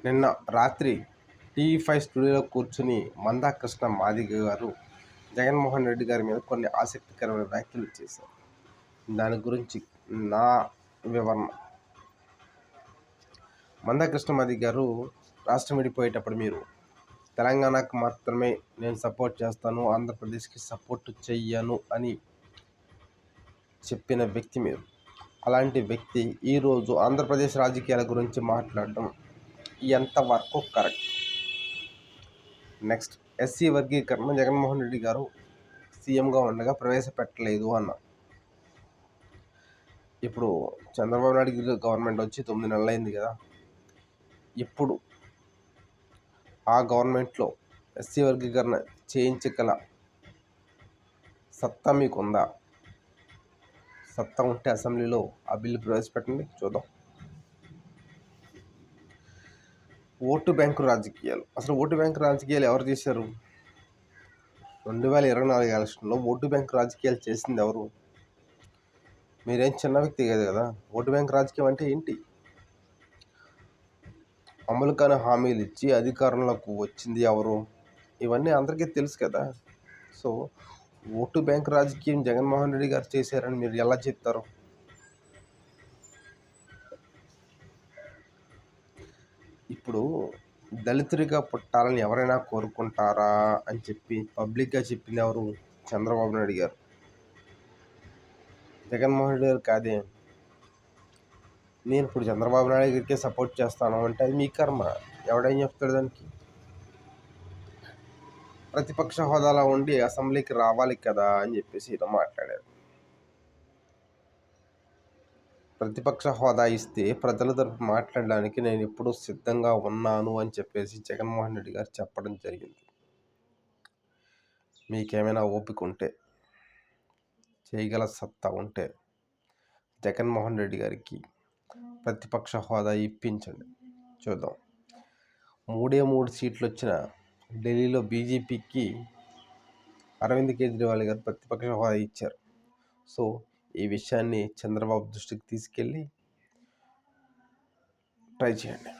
నిన్న రాత్రి టీవీ5 స్టూడియోలో కూర్చుని మందాకృష్ణ మాదిగ గారు జగన్మోహన్ రెడ్డి గారి మీద కొన్ని ఆసక్తికరమైన వ్యాఖ్యలు చేశారు. దాని గురించి నా వివరణ. మందాకృష్ణ మాదిగ గారు రాష్ట్రం విడిపోయేటప్పుడు మీరు తెలంగాణకు మాత్రమే నేను సపోర్ట్ చేస్తాను, ఆంధ్రప్రదేశ్కి సపోర్ట్ చెయ్యను అని చెప్పిన వ్యక్తి మీరు. అలాంటి వ్యక్తి ఈరోజు ఆంధ్రప్రదేశ్ రాజకీయాల గురించి మాట్లాడడం ఎంతవరకు కరెక్ట్? నెక్స్ట్, ఎస్సీ వర్గీకరణ జగన్మోహన్ రెడ్డి గారు సీఎంగా ఉండగా ప్రవేశపెట్టలేదు అన్నారు. ఇప్పుడు చంద్రబాబు నాయుడు గవర్నమెంట్ వచ్చి 9 నెలలు అయింది కదా. ఇప్పుడు ఆ గవర్నమెంట్లో ఎస్సీ వర్గీకరణ చేయించగల సత్తా మీకుందా? సత్తా ఉంటే అసెంబ్లీలో ఆ బిల్లు ప్రవేశపెట్టండి, చూద్దాం. ఓటు బ్యాంకు రాజకీయాలు. అసలు ఓటు బ్యాంకు రాజకీయాలు ఎవరు చేశారు? 2024 ఎలక్షన్లో ఓటు బ్యాంకు రాజకీయాలు చేసింది ఎవరు? మీరేం చిన్న వ్యక్తి కాదు కదా. ఓటు బ్యాంకు రాజకీయం అంటే ఏంటి? అమలు కాని హామీలు ఇచ్చి అధికారంలోకి వచ్చింది ఎవరు? ఇవన్నీ అందరికీ తెలుసు కదా. సో ఓటు బ్యాంకు రాజకీయం జగన్మోహన్ రెడ్డి గారు చేశారని మీరు ఎలా చెప్తారు? ఇప్పుడు దళితుడిగా పుట్టాలని ఎవరైనా కోరుకుంటారా అని చెప్పి పబ్లిక్గా చెప్పింది ఎవరు? చంద్రబాబు నాయుడు గారు. జగన్మోహన్ రెడ్డి గారు కాదే. నేను ఇప్పుడు చంద్రబాబు నాయుడు గారికే సపోర్ట్ చేస్తాను అంటే అది మీ కర్మ. ఎవడేం చెప్తాడు దానికి? ప్రతిపక్ష హోదాలో ఉండి అసెంబ్లీకి రావాలి కదా అని చెప్పేసి ఇలా మాట్లాడారు. ప్రతిపక్ష హోదా ఇస్తే ప్రజల తరపు మాట్లాడడానికి నేను ఎప్పుడూ సిద్ధంగా ఉన్నాను అని చెప్పేసి జగన్మోహన్ రెడ్డి గారు చెప్పడం జరిగింది. మీకేమైనా ఓపిక ఉంటే, చేయగల సత్తా ఉంటే జగన్మోహన్ రెడ్డి గారికి ప్రతిపక్ష హోదా ఇప్పించండి, చూద్దాం. 3 సీట్లు వచ్చిన ఢిల్లీలో బీజేపీకి అరవింద్ కేజ్రీవాల్ గారు ప్రతిపక్ష హోదా ఇచ్చారు. సో ఈ విషయాన్ని చంద్రబాబు దృష్టికి తీసుకెళ్ళి ట్రై చేయండి.